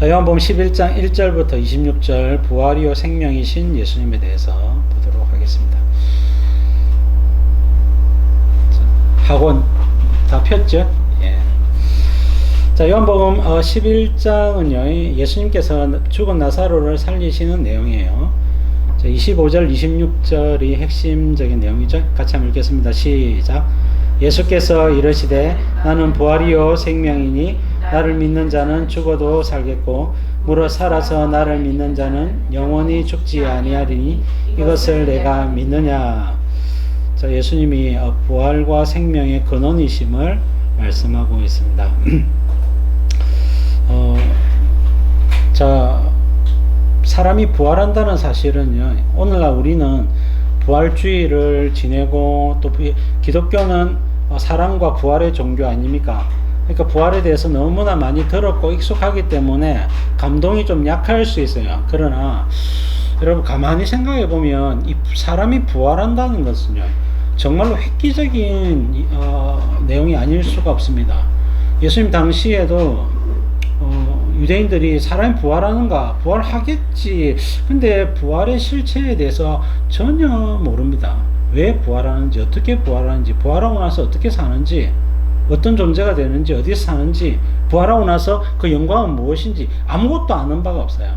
자, 요한복음 11장 1절부터 26절 부활이요 생명이신 예수님에 대해서 보도록 하겠습니다. 자, 학원 다 폈죠? 예. 자, 요한복음 11장은요, 예수님께서 죽은 나사로를 살리시는 내용이에요. 자, 25절, 26절이 핵심적인 내용이죠. 같이 한번 읽겠습니다. 시작. 예수께서 이르시되 나는 부활이요 생명이니 나를 믿는 자는 죽어도 살겠고 무릇 살아서 나를 믿는 자는 영원히 죽지 아니하리니 이것을 내가 믿느냐. 자, 예수님이 부활과 생명의 근원이심을 말씀하고 있습니다. 자, 사람이 부활한다는 사실은요, 오늘날 우리는 부활주의를 지내고 또 기독교는 사랑과 부활의 종교 아닙니까? 그러니까 부활에 대해서 너무나 많이 들었고 익숙하기 때문에 감동이 좀 약할 수 있어요. 그러나 여러분 가만히 생각해 보면 이 사람이 부활한다는 것은요, 정말로 획기적인 내용이 아닐 수가 없습니다. 예수님 당시에도 유대인들이 사람이 부활하는가? 부활하겠지. 근데 부활의 실체에 대해서 전혀 모릅니다. 왜 부활하는지, 어떻게 부활하는지, 부활하고 나서 어떻게 사는지, 어떤 존재가 되는지, 어디서 사는지, 부활하고 나서 그 영광은 무엇인지 아무것도 아는 바가 없어요.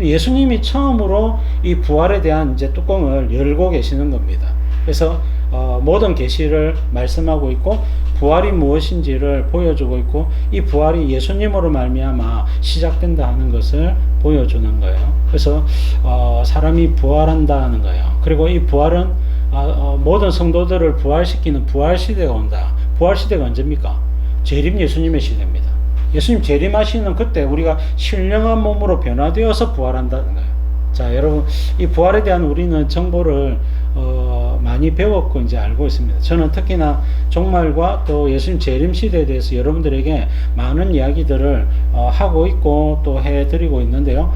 예수님이 처음으로 이 부활에 대한 이제 뚜껑을 열고 계시는 겁니다. 그래서 모든 계시를 말씀하고 있고 부활이 무엇인지를 보여주고 있고 이 부활이 예수님으로 말미암아 시작된다 하는 것을 보여주는 거예요. 그래서 사람이 부활한다는 거예요. 그리고 이 부활은 모든 성도들을 부활시키는 부활시대가 온다. 부활시대가 언제입니까? 재림 예수님의 시대입니다. 예수님 재림하시는 그때 우리가 신령한 몸으로 변화되어서 부활한다는 거예요. 자, 여러분, 이 부활에 대한 우리는 정보를 많이 배웠고 이제 알고 있습니다. 저는 특히나 종말과 또 예수님 재림 시대에 대해서 여러분들에게 많은 이야기들을 하고 있고 또 해드리고 있는데요.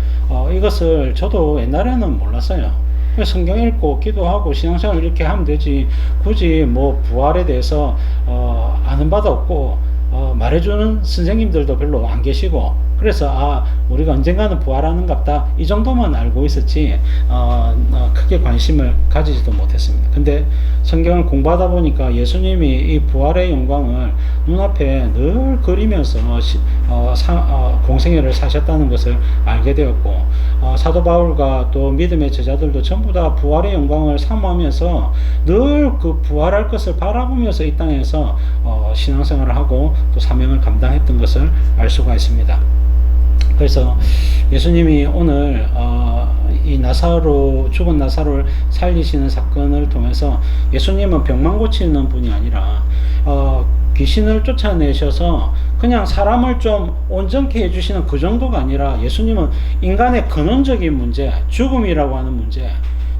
이것을 저도 옛날에는 몰랐어요. 성경 읽고 기도하고 신앙생활 이렇게 하면 되지 굳이 뭐 부활에 대해서 아는 바도 없고 말해주는 선생님들도 별로 안 계시고 그래서 우리가 언젠가는 부활하는갑다 이 정도만 알고 있었지 크게 관심을 가지지도 못했습니다. 근데 성경을 공부하다 보니까 예수님이 이 부활의 영광을 눈앞에 늘 그리면서 공생애를 사셨다는 것을 알게 되었고 사도 바울과 또 믿음의 제자들도 전부 다 부활의 영광을 사모하면서 늘 그 부활할 것을 바라보면서 이 땅에서 신앙생활을 하고 또 사명을 감당했던 것을 알 수가 있습니다. 그래서 예수님이 오늘 이 죽은 나사로를 살리시는 사건을 통해서 예수님은 병만 고치는 분이 아니라 귀신을 쫓아내셔서 그냥 사람을 좀 온전케 해주시는 그 정도가 아니라 예수님은 인간의 근원적인 문제, 죽음이라고 하는 문제,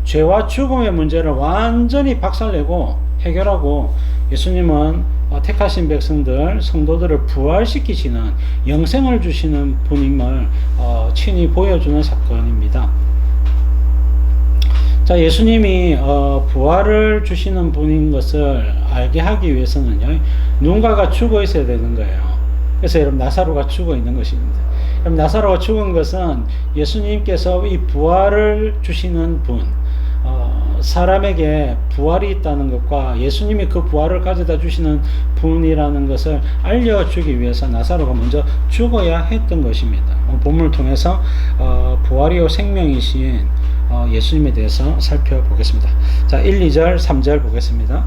죄와 죽음의 문제를 완전히 박살내고 해결하고 예수님은 택하신 백성들, 성도들을 부활시키시는 영생을 주시는 분임을 친히 보여주는 사건입니다. 자, 예수님이 부활을 주시는 분인 것을 알게 하기 위해서는요, 누군가가 죽어 있어야 되는 거예요. 그래서 여러분 나사로가 죽어 있는 것입니다. 여러분 나사로가 죽은 것은 예수님께서 이 부활을 주시는 분, 사람에게 부활이 있다는 것과 예수님이 그 부활을 가져다 주시는 분이라는 것을 알려주기 위해서 나사로가 먼저 죽어야 했던 것입니다. 본문을 통해서 부활이요 생명이신 예수님에 대해서 살펴보겠습니다. 자, 1, 2절, 3절 보겠습니다.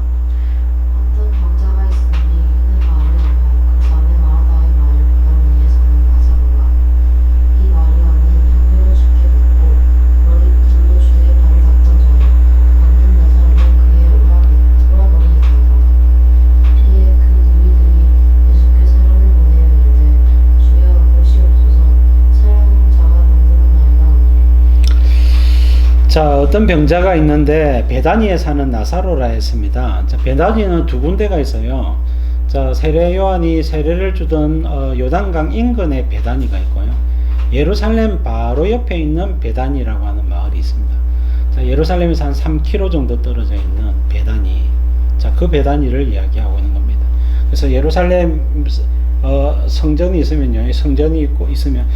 자, 어떤 병자가 있는데 베다니에 사는 나사로라 했습니다. 자, 베다니는 두 군데가 있어요. 자, 세례 요한이 세례를 주던 요단강 인근에 베다니가 있고요. 예루살렘 바로 옆에 있는 베다니라고 하는 마을이 있습니다. 자, 예루살렘에서 한 3km 정도 떨어져 있는 베다니. 자, 그 베다니를 이야기하고 있는 겁니다. 그래서 예루살렘 성전이 있으면요, 성전이 있으면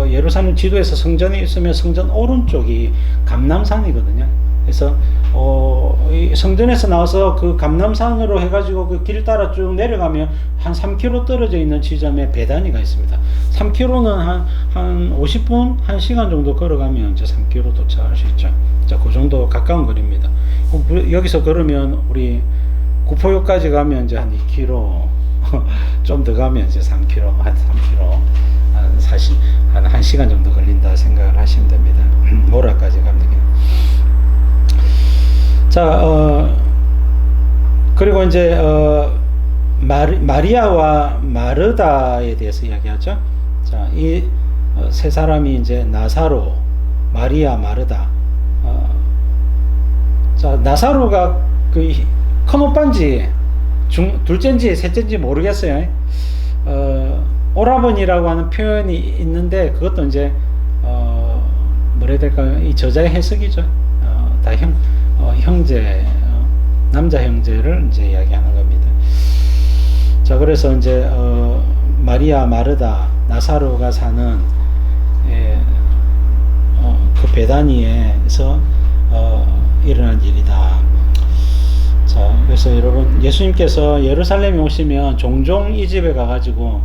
예루살렘 지도에서 성전이 있으면 성전 오른쪽이 감람산이거든요. 그래서 이 성전에서 나와서 그 감람산으로 해가지고 그 길 따라 쭉 내려가면 한 3km 떨어져 있는 지점에 베다니가 있습니다. 3km는 한 50분, 1시간 정도 걸어가면 이제 3km 도착할 수 있죠. 자, 그 정도 가까운 거리입니다. 여기서 걸으면 우리 구포역까지 가면 이제 한 2km, 좀 더 가면 이제 3km, 한 3km, 한 1시간 정도 걸린다 생각을 하시면 됩니다. 모라까지 가면 되겠네요. 자, 그리고 이제 마리아와 마르다에 대해서 이야기하죠. 자, 이 세 사람이 이제 나사로, 마리아, 마르다. 자, 나사로가 그 큰 오빠인지 둘째인지 셋째인지 모르겠어요. 오라버니라고 하는 표현이 있는데 그것도 이제 뭐라 해야 될까요? 이 저자의 해석이죠. 다 형제, 남자 형제를 이제 이야기하는 겁니다. 자, 그래서 이제 마리아, 마르다, 나사로가 사는 그 베다니에서 일어난 일이다. 자, 그래서 여러분, 예수님께서 예루살렘에 오시면 종종 이 집에 가가지고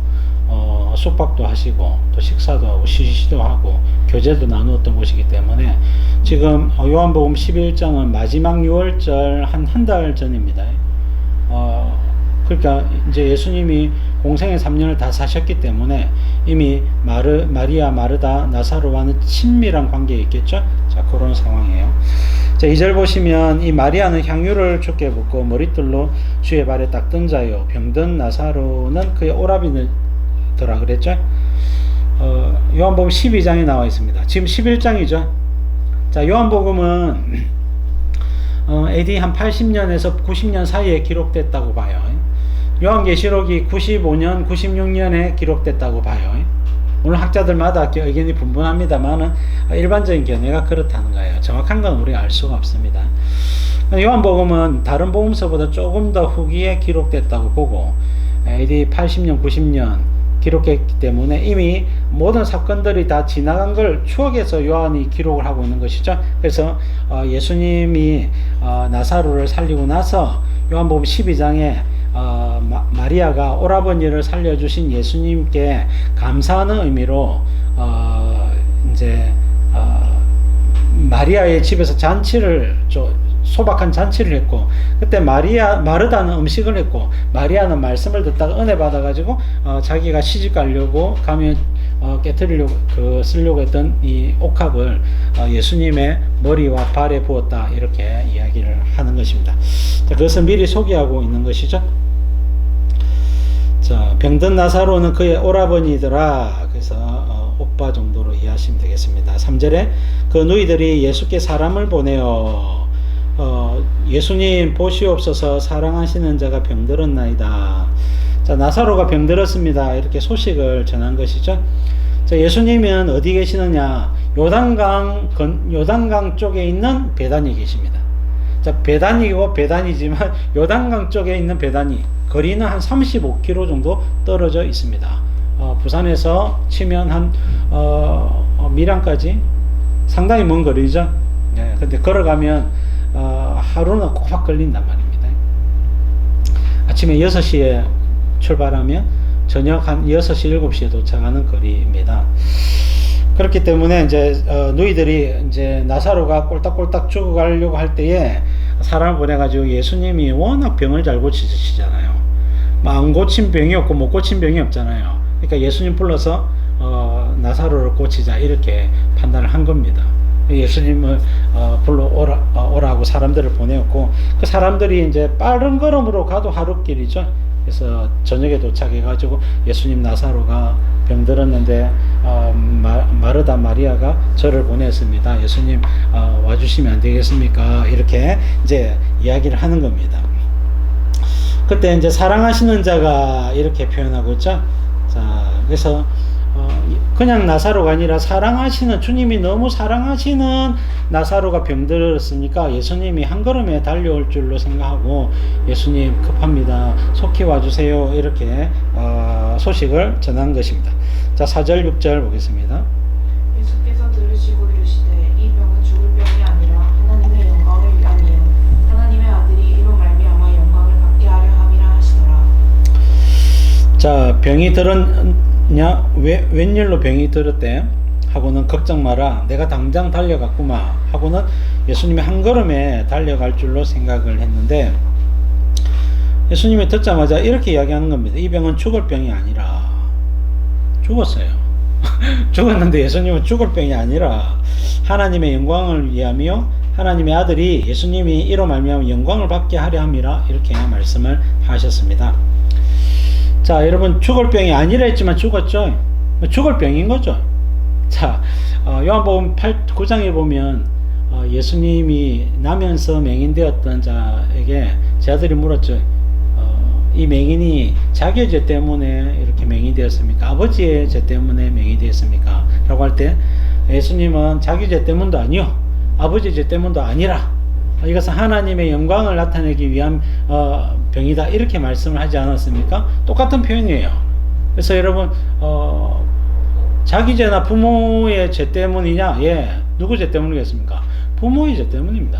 숙박도 하시고 또 식사도 하고 시시도 하고 교제도 나누었던 곳이기 때문에 지금 요한복음 11장은 마지막 6월절 한 달 전입니다. 그러니까 이제 예수님이 공생의 3년을 다 사셨기 때문에 이미 마리아, 마르다, 나사로와는 친밀한 관계에 있겠죠. 자, 그런 상황이에요. 자, 2절 보시면 이 마리아는 향유를 주께 붓고 머릿돌로 주의 발에 딱 던져요. 병든 나사로는 그의 오라비더라 그랬죠. 요한복음 12장에 나와 있습니다. 지금 11장이죠. 자, 요한복음은 AD 한 80년에서 90년 사이에 기록됐다고 봐요. 요한계시록이 95년, 96년에 기록됐다고 봐요. 물론 학자들마다 의견이 분분합니다만은 일반적인 견해가 그렇다는 거예요. 정확한 건 우리가 알 수가 없습니다. 요한복음은 다른 복음서보다 조금 더 후기에 기록됐다고 보고 AD 80년, 90년 기록했기 때문에 이미 모든 사건들이 다 지나간 걸 추억해서 요한이 기록을 하고 있는 것이죠. 그래서 예수님이 나사로를 살리고 나서 요한복음 12장에 마리아가 오라버니를 살려주신 예수님께 감사하는 의미로 이제 마리아의 집에서 잔치를 소박한 잔치를 했고, 그때 마르다는 음식을 했고 마리아는 말씀을 듣다가 은혜 받아가지고 자기가 시집 가려고 가면 깨뜨리려고 쓰려고 했던 이 옥합을 예수님의 머리와 발에 부었다, 이렇게 이야기를 하는 것입니다. 자, 그것을 미리 소개하고 있는 것이죠. 자, 병든 나사로는 그의 오라버니더라. 그래서 오빠 정도로 이해하시면 되겠습니다. 3절에 그 누이들이 예수께 사람을 보내어 예수님 보시옵소서, 사랑하시는 자가 병들었나이다. 자, 나사로가 병들었습니다. 이렇게 소식을 전한 것이죠. 자, 예수님은 어디 계시느냐? 요단강 쪽에 있는 베다니에 계십니다. 자, 베다니고 베다니지만 요단강 쪽에 있는 베다니, 거리는 한 35km 정도 떨어져 있습니다. 부산에서 치면 한 밀양까지 상당히 먼 거리죠. 네, 근데 걸어가면 하루는 꼬박 걸린단 말입니다. 아침에 6시에 출발하면 저녁 한 6시, 7시에 도착하는 거리입니다. 그렇기 때문에 이제 누이들이 이제 나사로가 꼴딱꼴딱 죽어가려고 할 때에 사람을 보내가지고, 예수님이 워낙 병을 잘 고치시잖아요. 안 고친 병이 없고 못 고친 병이 없잖아요. 그러니까 예수님 불러서 나사로를 고치자, 이렇게 판단을 한 겁니다. 예수님을 불러 오라고 사람들을 보내었고, 그 사람들이 이제 빠른 걸음으로 가도 하루 길이죠. 그래서 저녁에 도착해가지고 예수님, 나사로가 병들었는데 마르다, 마리아가 저를 보냈습니다. 예수님 와주시면 안 되겠습니까? 이렇게 이제 이야기를 하는 겁니다. 그때 이제 사랑하시는 자가 이렇게 표현하고 있죠. 자, 그래서 그냥 나사로가 아니라 사랑하시는, 주님이 너무 사랑하시는 나사로가 병들었으니까 예수님이 한 걸음에 달려올 줄로 생각하고, 예수님 급합니다, 속히 와주세요, 이렇게 소식을 전한 것입니다. 자, 4절 6절 보겠습니다. 예수께서 들으시고 이르시되 이 병은 죽을 병이 아니라 하나님의 영광을 위함이요 하나님의 아들이 이로 말미암아 영광을 받게 하려 함이라 하시더라. 자, 병이 들었냐? 웬일로 병이 들었대? 하고는 걱정 마라, 내가 당장 달려갔구마 하고는 예수님이 한 걸음에 달려갈 줄로 생각을 했는데, 예수님이 듣자마자 이렇게 이야기하는 겁니다. 이 병은 죽을 병이 아니라, 죽었어요. 죽었는데 예수님은 죽을 병이 아니라 하나님의 영광을 위하며 하나님의 아들이 예수님이 이로 말미암아 영광을 받게 하려 함이라, 이렇게 말씀을 하셨습니다. 자, 여러분, 죽을 병이 아니라 했지만 죽었죠. 죽을 병인 거죠. 자, 요한복음 9장에 보면 예수님이 나면서 맹인되었던 자에게 제 아들이 물었죠. 이 맹인이 자기의 죄 때문에 이렇게 맹인이 되었습니까? 아버지의 죄 때문에 맹인이 되었습니까? 라고 할 때 예수님은 자기 죄 때문도 아니요, 아버지의 죄 때문도 아니라 이것은 하나님의 영광을 나타내기 위한 병이다, 이렇게 말씀을 하지 않았습니까? 똑같은 표현이에요. 그래서 여러분, 자기 죄나 부모의 죄 때문이냐? 예. 누구 죄 때문이겠습니까? 부모의 죄 때문입니다.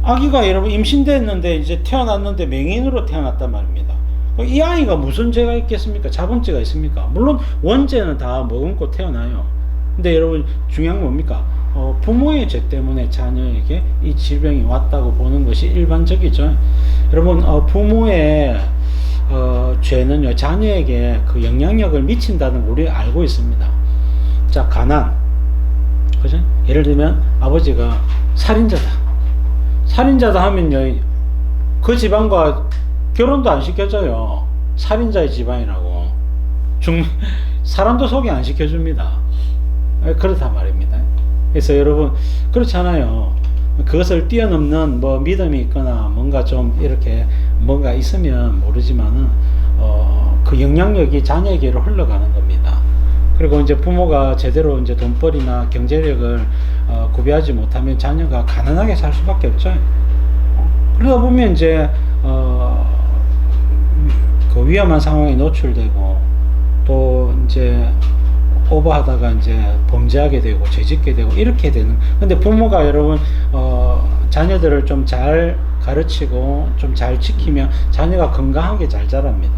아기가 여러분 임신됐는데 이제 태어났는데 맹인으로 태어났단 말입니다. 이 아이가 무슨 죄가 있겠습니까? 자본죄가 있습니까? 물론 원죄는 다 머금고 태어나요. 근데 여러분, 중요한 건 뭡니까? 부모의 죄 때문에 자녀에게 이 질병이 왔다고 보는 것이 일반적이죠. 여러분, 부모의 죄는요, 자녀에게 그 영향력을 미친다는 걸 우리 알고 있습니다. 자, 가난. 그죠? 예를 들면, 아버지가 살인자다 하면요, 그 집안과 결혼도 안 시켜줘요. 살인자의 집안이라고. 사람도 소개 안 시켜줍니다. 그렇단 말입니다. 그래서 여러분, 그렇잖아요. 그것을 뛰어넘는 뭐 믿음이 있거나 뭔가 좀 이렇게 뭔가 있으면 모르지만은 그 영향력이 자녀에게로 흘러가는 겁니다. 그리고 이제 부모가 제대로 이제 돈벌이나 경제력을 구비하지 못하면 자녀가 가난하게 살 수밖에 없죠. 그러다 보면 이제 그 위험한 상황에 노출되고, 또 이제 오버하다가 이제 범죄하게 되고 죄짓게 되고 이렇게 되는. 근데 부모가 여러분 자녀들을 좀 잘 가르치고 좀 잘 지키면 자녀가 건강하게 잘 자랍니다.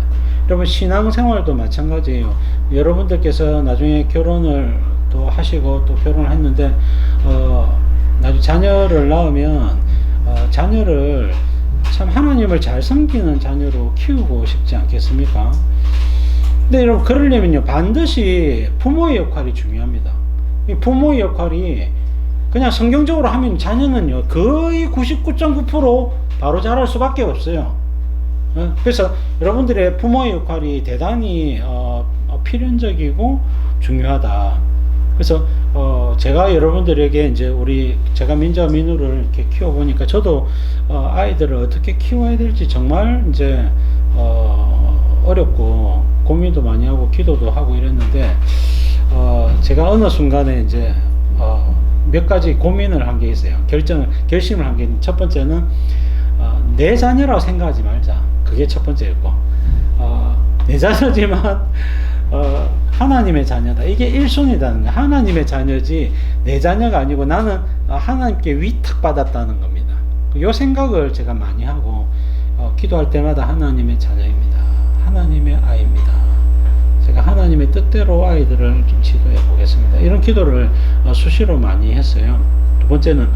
여러분, 신앙생활도 마찬가지예요. 여러분들께서 나중에 결혼을 또 하시고 또 결혼을 했는데 나중에 자녀를 낳으면 자녀를 참 하나님을 잘 섬기는 자녀로 키우고 싶지 않겠습니까? 근데 여러분, 그러려면요, 반드시 부모의 역할이 중요합니다. 이 부모의 역할이 그냥 성경적으로 하면 자녀는요, 거의 99.9% 바로 자랄 수밖에 없어요. 그래서 여러분들의 부모의 역할이 대단히 필연적이고 중요하다. 그래서 제가 여러분들에게 이제 제가 민자와 민우를 이렇게 키워보니까 저도 아이들을 어떻게 키워야 될지 정말 이제 어렵고 고민도 많이 하고 기도도 하고 이랬는데 제가 어느 순간에 이제 몇 가지 고민을 한 게 있어요. 결심을 한 게 있는데, 첫 번째는 내 자녀라고 생각하지 말자. 그게 첫 번째였고, 내 자녀지만 하나님의 자녀다. 이게 1순위라는 거야. 하나님의 자녀지 내 자녀가 아니고 나는 하나님께 위탁받았다는 겁니다. 이 생각을 제가 많이 하고 기도할 때마다 하나님의 자녀입니다. 하나님의 아이입니다. 제가 하나님의 뜻대로 아이들을 좀 지도해 보겠습니다. 이런 기도를 수시로 많이 했어요. 두 번째는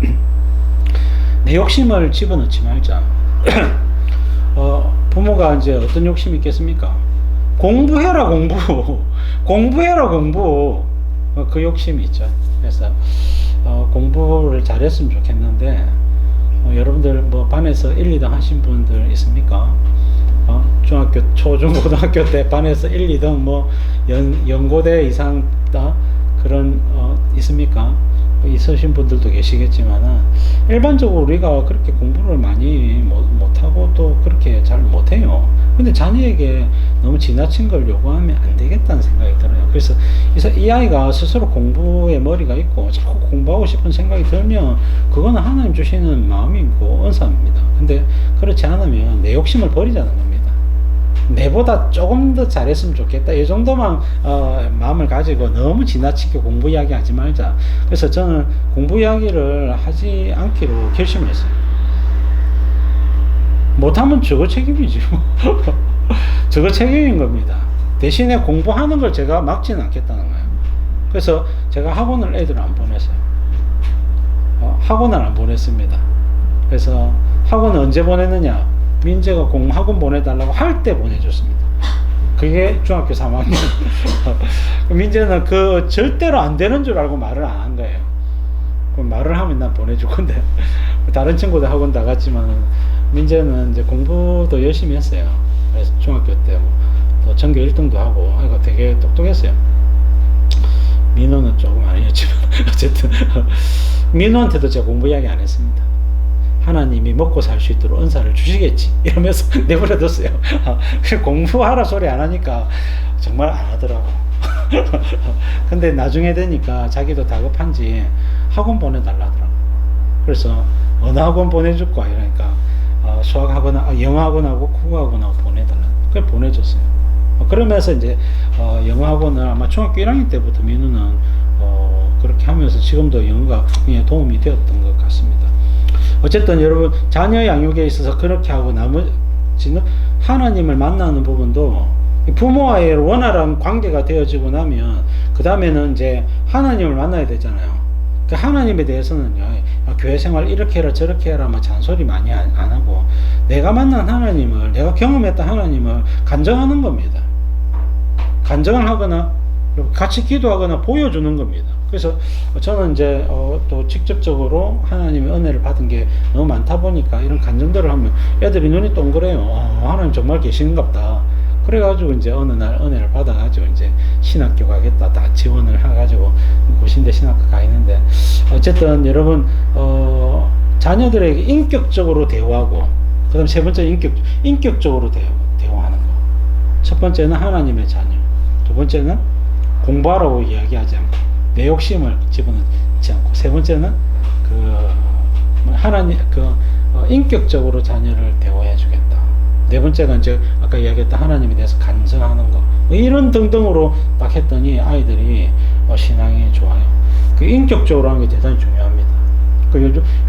내 욕심을 집어넣지 말자. 부모가 이제 어떤 욕심이 있겠습니까? 공부해라, 공부해라, 공부. 그 욕심이 있죠. 그래서 공부를 잘했으면 좋겠는데 여러분들 뭐 반에서 1, 2등 하신 분들 있습니까? 중학교, 초중, 고등학교 때 반에서 1, 2등 뭐 연고대 이상 그런 있습니까? 있으신 분들도 계시겠지만은 일반적으로 우리가 그렇게 공부를 많이 못하고 또 그렇게 잘 못해요. 근데 자녀에게 너무 지나친 걸 요구하면 안 되겠다는 생각이 들어요. 그래서 이 아이가 스스로 공부에 머리가 있고 자꾸 공부하고 싶은 생각이 들면 그거는 하나님 주시는 마음이고 은사입니다. 근데 그렇지 않으면 내 욕심을 버리자는 겁니다. 내보다 조금 더 잘했으면 좋겠다. 이 정도만 마음을 가지고 너무 지나치게 공부 이야기 하지 말자. 그래서 저는 공부 이야기를 하지 않기로 결심을 했어요. 못하면 저거 책임이지. 저거 책임인 겁니다. 대신에 공부하는 걸 제가 막지는 않겠다는 거예요. 그래서 제가 학원을 애들을 안 보냈어요. 학원을 안 보냈습니다. 그래서 학원을 언제 보냈느냐? 민재가 학원 보내달라고 할 때 보내줬습니다. 그게 중학교 3학년. 민재는 그 절대로 안 되는 줄 알고 말을 안 한 거예요. 그럼 말을 하면 난 보내줄 건데. 다른 친구들 학원 다 갔지만 민재는 이제 공부도 열심히 했어요. 그래서 중학교 때 또 전교 1등도 하고, 되게 똑똑했어요. 민호는 조금 아니었지만 어쨌든 민호한테도 제가 공부 이야기 안 했습니다. 하나님이 먹고 살 수 있도록 은사를 주시겠지 이러면서 내버려뒀어요. 공부하라 소리 안 하니까 정말 안 하더라고. 근데 나중에 되니까 자기도 다급한지 학원 보내달라 하더라고. 그래서 어느 학원 보내줄 거야 이러니까 수학학원하고 영어학원하고 국어학원하고 보내달라. 그걸 보내줬어요. 그러면서 이제 영어학원을 아마 중학교 1학년 때부터 민우는 그렇게 하면서 지금도 영어가 굉장히 도움이 되었던 것 같습니다. 어쨌든 여러분 자녀 양육에 있어서 그렇게 하고 나머지는 하나님을 만나는 부분도 부모와의 원활한 관계가 되어지고 나면 그 다음에는 이제 하나님을 만나야 되잖아요. 그 하나님에 대해서는요, 교회 생활 이렇게 해라 저렇게 해라 막 잔소리 많이 안 하고 내가 만난 하나님을, 내가 경험했던 하나님을 간증하는 겁니다. 간증을 하거나 같이 기도하거나 보여주는 겁니다. 그래서 저는 이제 또 직접적으로 하나님의 은혜를 받은 게 너무 많다 보니까 이런 간증들을 하면 애들이 눈이 동그래요. 하나님 정말 계시는갑다. 그래가지고 이제 어느 날 은혜를 받아가지고 이제 신학교 가겠다 다 지원을 해가지고 고신대 신학교 가 있는데, 어쨌든 여러분 자녀들에게 인격적으로 대화하고, 그 다음 세 번째 인격적으로 대화하는 거. 첫 번째는 하나님의 자녀, 두 번째는 공부하라고 이야기하지 않고 내 욕심을 집어넣지 않고, 세 번째는 하나님 인격적으로 자녀를 대화해 주겠다. 네 번째가 이제 아까 이야기했던 하나님에 대해서 간증하는 거, 이런 등등으로 딱 했더니 아이들이 신앙이 좋아요. 그 인격적으로 하는 게 대단히 중요합니다.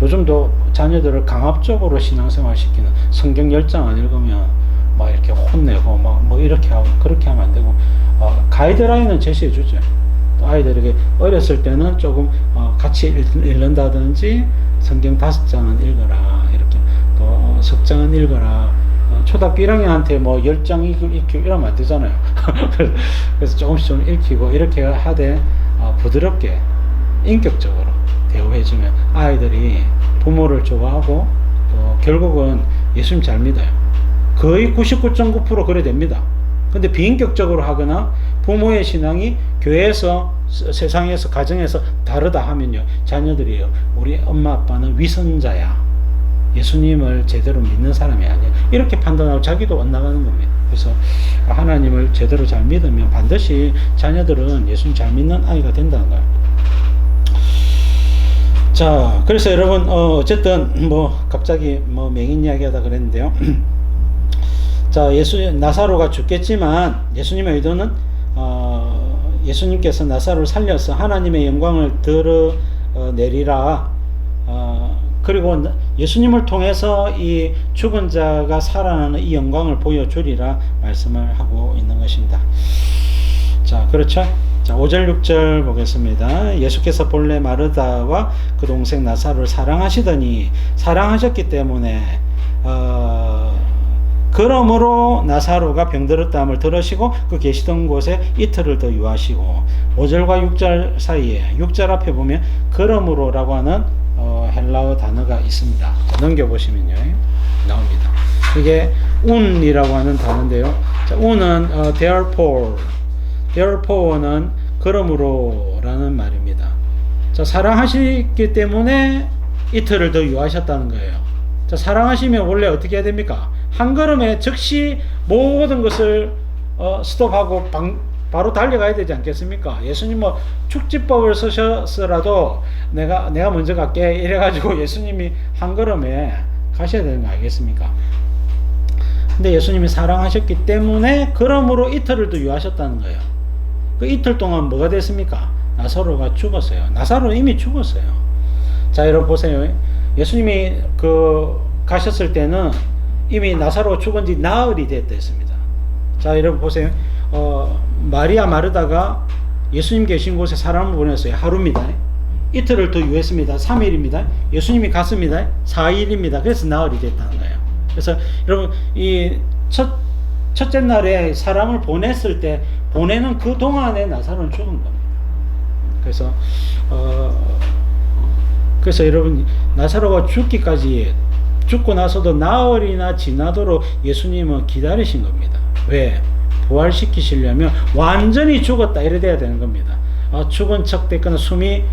요즘도 자녀들을 강압적으로 신앙생활 시키는, 성경 10장 안 읽으면 막 이렇게 혼내고 뭐 이렇게 하고 그렇게 하면 안 되고, 가이드라인은 제시해 주죠. 또 아이들에게 어렸을 때는 조금 같이 읽는다든지 성경 5장은 읽어라, 이렇게 또 석장은 읽어라. 초등학교 1학년한테 뭐 10장 읽히고 이러면 안 되잖아요. 그래서 조금씩 좀 읽히고 이렇게 하되 부드럽게 인격적으로 대우해주면 아이들이 부모를 좋아하고 또 결국은 예수님 잘 믿어요. 거의 99.9% 그래 됩니다. 근데 비인격적으로 하거나 부모의 신앙이 교회에서, 세상에서, 가정에서 다르다 하면요, 자녀들이요, 우리 엄마 아빠는 위선자야, 예수님을 제대로 믿는 사람이 아니야, 이렇게 판단하고 자기도 엇나가는 겁니다. 그래서 하나님을 제대로 잘 믿으면 반드시 자녀들은 예수님 잘 믿는 아이가 된다는 거예요. 자, 그래서 여러분 어쨌든 뭐 갑자기 뭐 맹인 이야기하다 그랬는데요. 자, 나사로가 죽겠지만 예수님의 의도는 예수님께서 나사로를 살려서 하나님의 영광을 드러내리라. 그리고 예수님을 통해서 이 죽은 자가 살아나는 이 영광을 보여주리라 말씀을 하고 있는 것입니다. 자, 그렇죠? 자, 5절 6절 보겠습니다. 예수께서 본래 마르다와 그 동생 나사로를 사랑하셨기 때문에 그러므로 나사로가 병들었다함을 들으시고 그 계시던 곳에 이틀을 더 유하시고, 5절과 6절 사이에 6절 앞에 보면 그러므로라고 하는 헬라어 단어가 있습니다. 자, 넘겨보시면요, 나옵니다. 이게 운이라고 하는 단어인데요. 자, 운은 therefore는 그러므로라는 말입니다. 자, 사랑하시기 때문에 이틀을 더 유하셨다는 거예요. 자, 사랑하시면 원래 어떻게 해야 됩니까? 한 걸음에 즉시 모든 것을 스톱하고 바로 달려가야 되지 않겠습니까? 예수님 뭐 축지법을 쓰셨더라도 내가 먼저 갈게 이래가지고 예수님이 한 걸음에 가셔야 되는 거 아니겠습니까? 근데 예수님이 사랑하셨기 때문에 그러므로 이틀을 더 유하셨다는 거예요. 그 이틀 동안 뭐가 됐습니까? 나사로가 죽었어요. 나사로는 이미 죽었어요. 자, 여러분 보세요. 예수님이 가셨을 때는 이미 나사로가 죽은 지 나흘이 됐다 했습니다. 자, 여러분 보세요. 마리아 마르다가 예수님 계신 곳에 사람을 보냈어요. 하루입니다. 이틀을 더 유했습니다. 3일입니다. 예수님이 갔습니다. 4일입니다. 그래서 나흘이 됐다는 거예요. 그래서 여러분, 이 첫째 날에 사람을 보냈을 때 보내는 그 동안에 나사로는 죽은 겁니다. 그래서 여러분, 나사로가 죽고 나서도 나흘이나 지나도록 예수님은 기다리신 겁니다. 왜? 부활시키시려면 완전히 죽었다 이래 돼야 되는 겁니다. 죽은 척 됐거나 숨이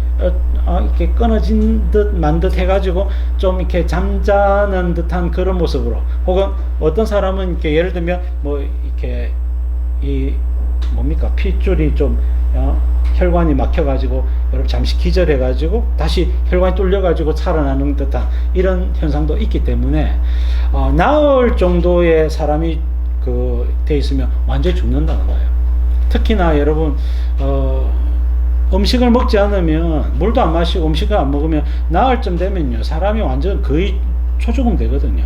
이렇게 끊어진 듯 만 듯 해가지고 좀 이렇게 잠자는 듯한 그런 모습으로, 혹은 어떤 사람은 이렇게 예를 들면 뭐 이렇게 핏줄이 좀 혈관이 막혀가지고 여러분 잠시 기절해가지고 다시 혈관이 뚫려가지고 살아나는 듯한 이런 현상도 있기 때문에 나흘 정도의 사람이 돼 있으면 완전히 죽는다는 거예요. 특히나 여러분 음식을 먹지 않으면, 물도 안 마시고 음식을 안 먹으면 나흘쯤 되면요 사람이 완전 거의 초죽음 되거든요.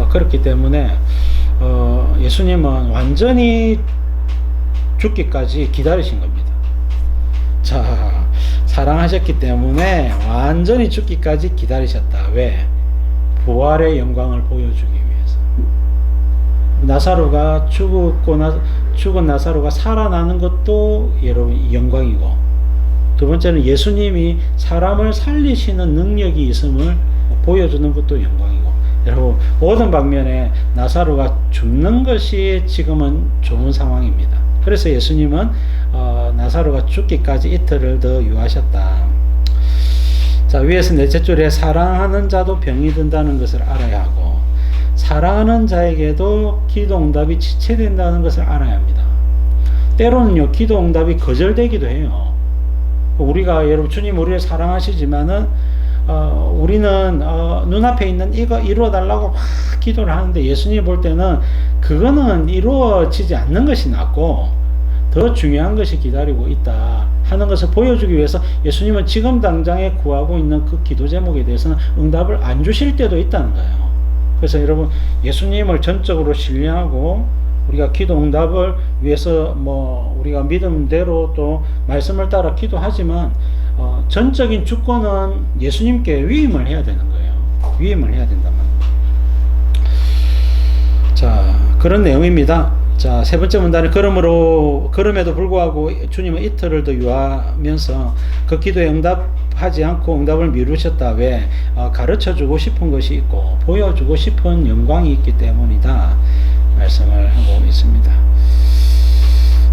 그렇기 때문에 예수님은 완전히 죽기까지 기다리신 겁니다. 자, 사랑하셨기 때문에 완전히 죽기까지 기다리셨다. 왜? 부활의 영광을 보여주기 위해서. 나사로가 죽은 나사로가 살아나는 것도 여러분 영광이고, 두 번째는 예수님이 사람을 살리시는 능력이 있음을 보여주는 것도 영광이고, 여러분 모든 방면에 나사로가 죽는 것이 지금은 좋은 상황입니다. 그래서 예수님은 나사로가 죽기까지 이틀을 더 유하셨다. 자, 위에서 넷째 줄에 사랑하는 자도 병이 든다는 것을 알아야 하고, 사랑하는 자에게도 기도 응답이 지체된다는 것을 알아야 합니다. 때로는요 기도 응답이 거절되기도 해요. 우리가 여러분 주님 우리를 사랑하시지만은 우리는 눈앞에 있는 이거 이루어 달라고 막 기도를 하는데, 예수님 볼 때는 그거는 이루어지지 않는 것이 낫고 더 중요한 것이 기다리고 있다 하는 것을 보여주기 위해서 예수님은 지금 당장에 구하고 있는 그 기도 제목에 대해서는 응답을 안 주실 때도 있다는 거예요. 그래서 여러분 예수님을 전적으로 신뢰하고 우리가 기도 응답을 위해서 우리가 믿음대로 또 말씀을 따라 기도하지만 전적인 주권은 예수님께 위임을 해야 되는 거예요. 위임을 해야 된단 말이에요. 자, 그런 내용입니다. 자, 세 번째 문단에 그럼에도 불구하고 주님은 이틀을 더 유하면서 그 기도에 응답하지 않고 응답을 미루셨다. 왜? 가르쳐주고 싶은 것이 있고 보여주고 싶은 영광이 있기 때문이다 말씀을 하고 있습니다.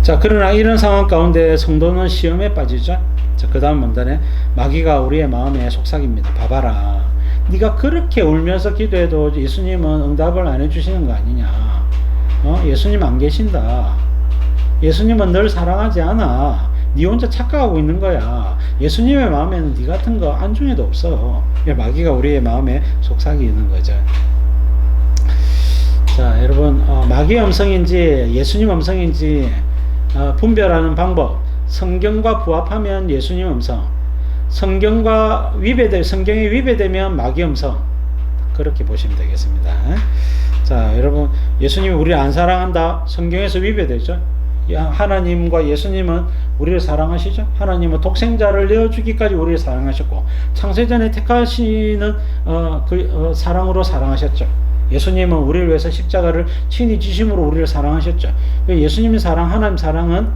자, 그러나 이런 상황 가운데 성도는 시험에 빠지죠. 자, 그 다음 문단에 마귀가 우리의 마음에 속삭입니다. 봐봐라, 네가 그렇게 울면서 기도해도 예수님은 응답을 안 해주시는 거 아니냐. 예수님 안 계신다. 예수님은 널 사랑하지 않아. 네 혼자 착각하고 있는 거야. 예수님의 마음에는 네 같은 거 안중에도 없어. 마귀가 우리의 마음에 속삭이는 거죠. 자, 여러분 마귀의 음성인지 예수님 음성인지 분별하는 방법, 성경과 부합하면 예수님 음성, 성경에 위배되면 마귀 음성, 그렇게 보시면 되겠습니다. 자, 여러분 예수님이 우리를 안 사랑한다, 성경에서 위배되죠. 하나님과 예수님은 우리를 사랑하시죠. 하나님은 독생자를 내어주기까지 우리를 사랑하셨고 창세전에 택하시는 사랑으로 사랑하셨죠. 예수님은 우리를 위해서 십자가를 친히 지심으로 우리를 사랑하셨죠. 예수님의 사랑, 하나님 사랑은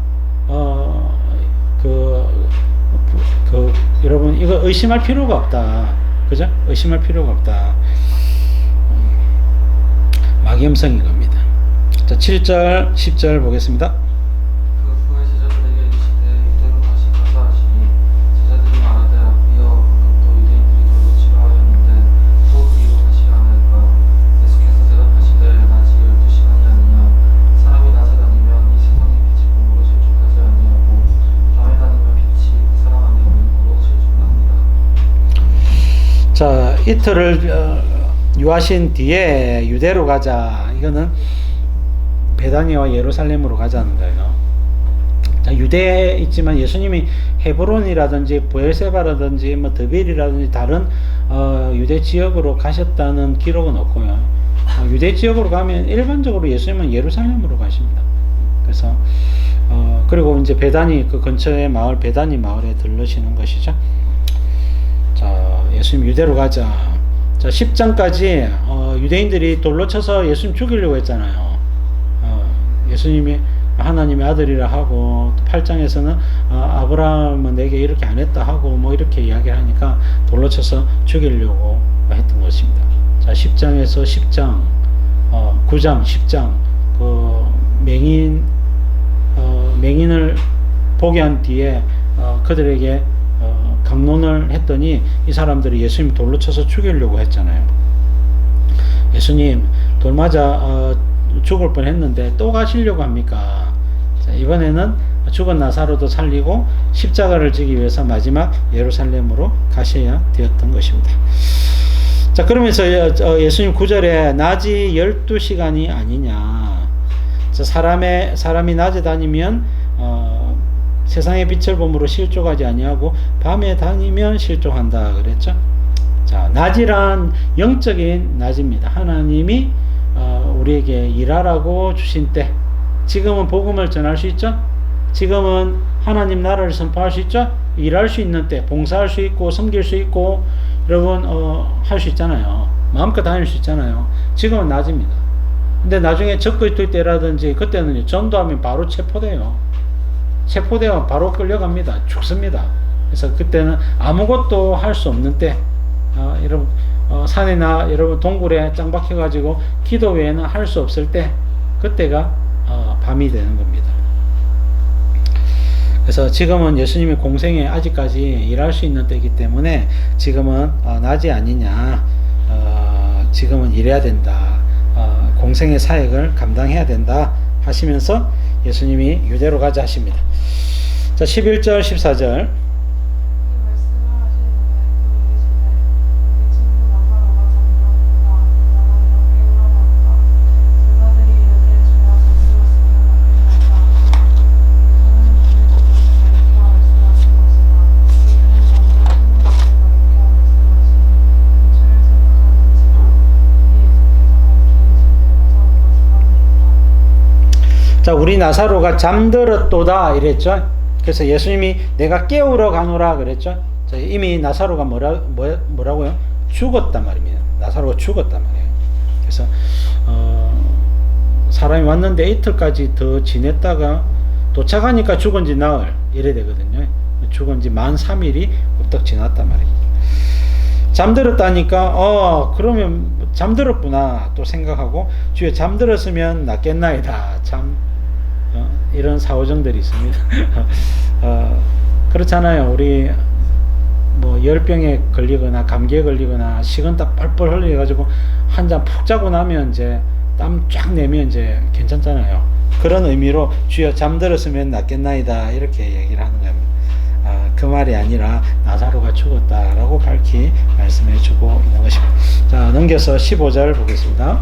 여러분 이거 의심할 필요가 없다. 그죠? 의심할 필요가 없다. 마귀 음성인 겁니다. 자, 7절, 10절 보겠습니다. 그 후에 제자들에게 이르시되 이대로 다시 가자 하시니 제자들이 말하되 이어 방금 또 유대인들이 돌로 치려 하였는데 또 그리로 하시려 하나이까. 예수께서 대답하시되 낮이 12시간이 아니냐. 사람이 낮에 다니면 이 세상의 빛이 본으로 실족하지 아니하고 밤에 다니면 빛이 그 사람 안에 있는 거로 실족합니다. 자, 이틀을 유하신 뒤에 유대로 가자. 이거는 베다니와 예루살렘으로 가자는 거예요. 자, 유대에 있지만 예수님이 헤브론이라든지 브엘세바라든지 뭐 드빌이라든지 다른 유대 지역으로 가셨다는 기록은 없고요. 유대 지역으로 가면 일반적으로 예수님은 예루살렘으로 가십니다. 그래서 그리고 이제 베다니 그 근처의 마을 베다니 마을에 들르시는 것이죠. 자, 예수님 유대로 가자. 자, 10장까지 유대인들이 돌로 쳐서 예수님 죽이려고 했잖아요. 예수님이 하나님의 아들이라 하고, 또 8장에서는 아브라함은 내게 이렇게 안 했다 하고 뭐 이렇게 이야기를 하니까 돌로 쳐서 죽이려고 했던 것입니다. 자, 10장에서 10장, 9장, 10장 그 맹인을 보게 한 뒤에 그들에게 강론을 했더니 이 사람들이 예수님 돌로 쳐서 죽이려고 했잖아요. 예수님 돌 맞아 죽을 뻔했는데 또 가시려고 합니까? 자, 이번에는 죽은 나사로도 살리고 십자가를 지기 위해서 마지막 예루살렘으로 가셔야 되었던 것입니다. 자, 그러면서 예수님 9절에 낮이 12시간이 아니냐. 자, 사람이 낮에 다니면 세상의 빛을 보므로 실족하지 아니하고 밤에 다니면 실족한다 그랬죠. 자, 낮이란 영적인 낮입니다. 하나님이 우리에게 일하라고 주신 때, 지금은 복음을 전할 수 있죠. 지금은 하나님 나라를 선포할 수 있죠. 일할 수 있는 때, 봉사할 수 있고 섬길 수 있고 여러분 할 수 있잖아요. 마음껏 다닐 수 있잖아요. 지금은 낮입니다. 근데 나중에 적그리스도의 때라든지 그때는 전도하면 바로 체포되면 바로 끌려갑니다. 죽습니다. 그래서 그때는 아무것도 할 수 없는 때, 여러분 산이나 여러분 동굴에 짱 박혀가지고 기도 외에는 할 수 없을 때, 그때가 밤이 되는 겁니다. 그래서 지금은 예수님의 공생에 아직까지 일할 수 있는 때이기 때문에 지금은 낮이 아니냐, 지금은 일해야 된다, 공생의 사역을 감당해야 된다 하시면서 예수님이 유대로 가자 하십니다. 자, 11절 14절 자, 우리 나사로가 잠들었도다 이랬죠. 그래서 예수님이 내가 깨우러 가노라 그랬죠. 자, 이미 나사로가 뭐라고요? 죽었단 말입니다. 나사로가 죽었단 말이에요. 그래서 사람이 왔는데 이틀까지 더 지냈다가 도착하니까 죽은 지 나흘 이래 되거든요. 죽은 지 만 3일이 훌떡 지났단 말이에요. 잠들었다니까 그러면 잠들었구나 또 생각하고, 주여 잠들었으면 낫겠나이다. 참 이런 사오정들이 있습니다. 그렇잖아요. 우리 뭐 열병에 걸리거나 감기에 걸리거나 식은땀 뻘뻘 흘려가지고 한 잔 푹 자고 나면 이제 땀 쫙 내면 이제 괜찮잖아요. 그런 의미로 주여 잠들었으면 낫겠나이다 이렇게 얘기를 하는 겁니다. 그 말이 아니라 나사로가 죽었다라고 밝히 말씀해 주고 있는 것입니다. 자, 넘겨서 15절 보겠습니다.